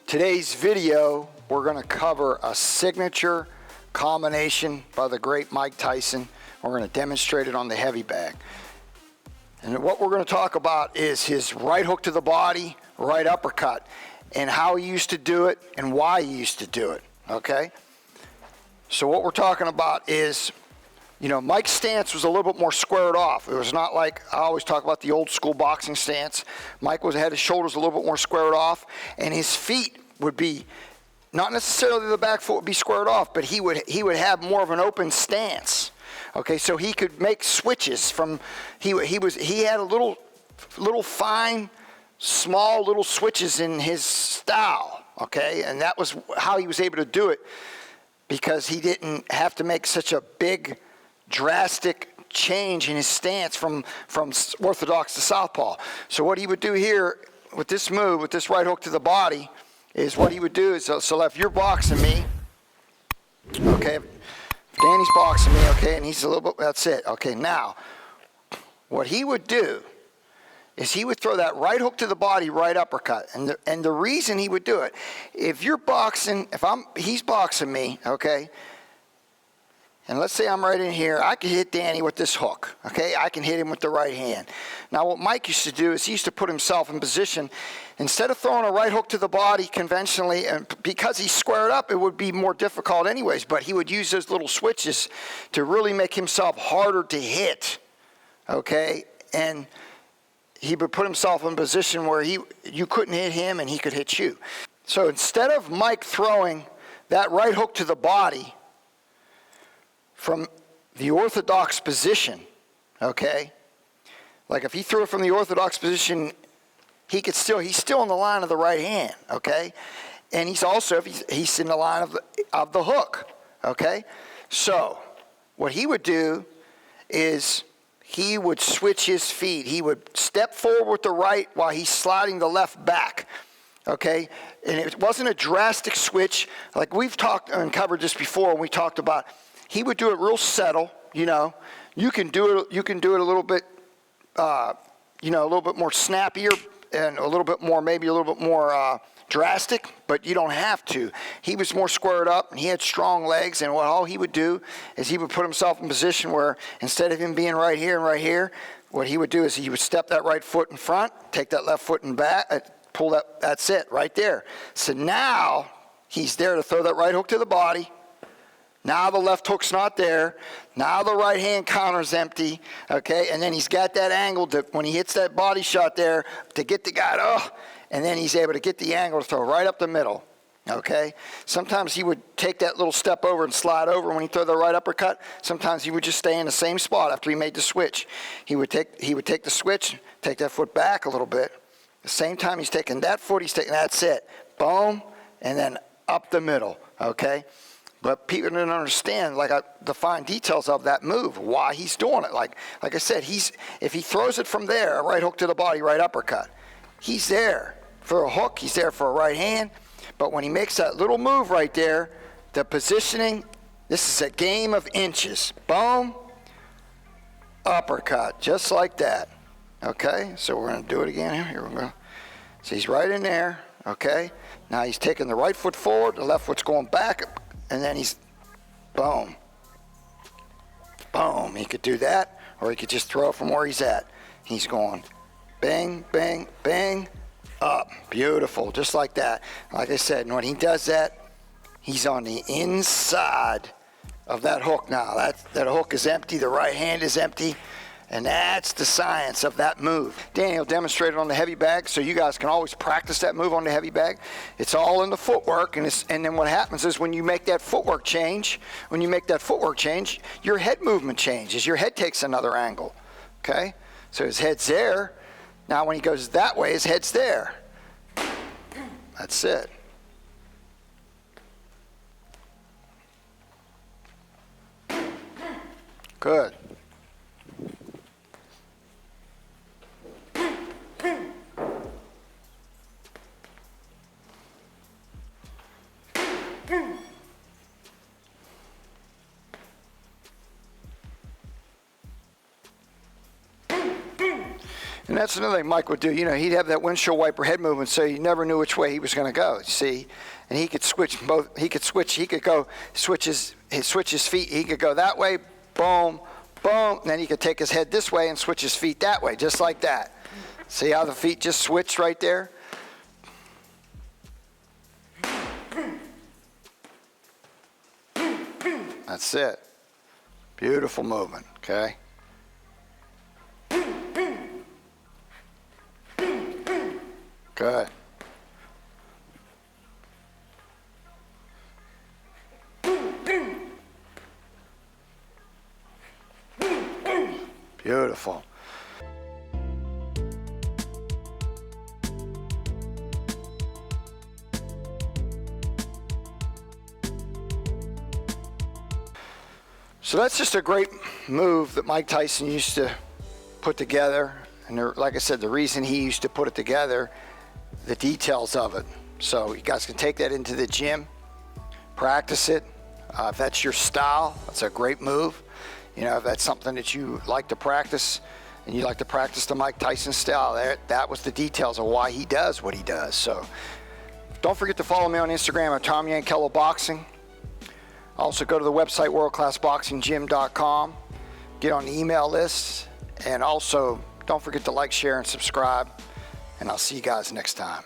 Today's video, we're going to cover a signature combination by the great Mike Tyson. We're going to demonstrate it on the heavy bag. And what we're going to talk about is his right hook to the body, right uppercut, and how he used to do it and why he used to do it, okay? So what we're talking about is, you know, Mike's stance was a little bit more squared off. It was not like, I always talk about the old school boxing stance. Mike had his shoulders a little bit more squared off, and his feet would be, not necessarily the back foot would be squared off, but he would have more of an open stance. Okay, so he could make switches from, he had a little fine, small little switches in his style, okay? And that was how he was able to do it, because he didn't have to make such a big, drastic change in his stance from orthodox to southpaw. So what he would do here with this move, with this right hook to the body, is what he would do is, so if you're boxing me, okay, if Danny's boxing me, okay, and he's a little bit, that's it. Okay, now, what he would do is he would throw that right hook to the body, right uppercut. And the reason he would do it, if you're boxing, he's boxing me, okay, and let's say I'm right in here, I could hit Danny with this hook, okay? I can hit him with the right hand. Now, what Mike used to do is he used to put himself in position, instead of throwing a right hook to the body conventionally, and because he's squared up, it would be more difficult anyways, but he would use those little switches to really make himself harder to hit, okay? And he would put himself in a position where you couldn't hit him and he could hit you. So instead of Mike throwing that right hook to the body from the orthodox position, okay? Like if he threw it from the orthodox position, he's still in the line of the right hand, okay? And he's also, he's in the line of the hook, okay? So what he would do is he would switch his feet. He would step forward with the right while he's sliding the left back, okay? And it wasn't a drastic switch. Like we've talked and covered this before, and we talked about, he would do it real subtle, you know. You can do it a little bit, you know, a little bit more snappier and a little bit more, maybe a little bit more drastic, but you don't have to. He was more squared up, and he had strong legs, and all he would do is he would put himself in a position where instead of him being right here and right here, what he would do is he would step that right foot in front, take that left foot in back, pull that, that's it, right there. So now he's there to throw that right hook to the body. Now the left hook's not there. Now the right hand counter's empty, okay? And then he's got that angle to, when he hits that body shot there, to get the guy, and then he's able to get the angle to throw right up the middle, okay? Sometimes he would take that little step over and slide over when he threw the right uppercut. Sometimes he would just stay in the same spot after he made the switch. He would take the switch, take that foot back a little bit. At the same time he's taking that foot, he's taking, that's it. Boom, and then up the middle, okay? But people didn't understand, like, the fine details of that move, why he's doing it. Like I said, if he throws it from there, a right hook to the body, right uppercut, he's there for a hook, he's there for a right hand. But when he makes that little move right there, the positioning, this is a game of inches. Boom, uppercut, just like that. Okay, so we're going to do it again here. Here we go. So he's right in there, okay? Now he's taking the right foot forward, the left foot's going back, and then he's, boom, boom. He could do that, or he could just throw it from where he's at. He's going bang, bang, bang, up. Beautiful, just like that. Like I said, when he does that, he's on the inside of that hook now. That hook is empty, the right hand is empty, and that's the science of that move. Danny will demonstrate it on the heavy bag, so you guys can always practice that move on the heavy bag. It's all in the footwork, and then what happens is when you make that footwork change, your head movement changes. Your head takes another angle, okay? So his head's there. Now when he goes that way, his head's there. That's it. Good. And that's another thing Mike would do. You know, he'd have that windshield wiper head movement, so you never knew which way he was going to go. See, and he could switch both. He could switch. He could go switch his feet. He could go that way, boom, boom. And then he could take his head this way and switch his feet that way, just like that. See how the feet just switched right there? That's it. Beautiful movement. Okay. Good. Beautiful. So that's just a great move that Mike Tyson used to put together. And there, like I said, the reason he used to put it together, the details of it. So you guys can take that into the gym, practice it. If that's your style, that's a great move. You know, if that's something that you like to practice and you like to practice the Mike Tyson style, that was the details of why he does what he does. So don't forget to follow me on Instagram at Tom Yankello Boxing. Also go to the website worldclassboxinggym.com, get on the email list, and also don't forget to like, share, and subscribe. And I'll see you guys next time.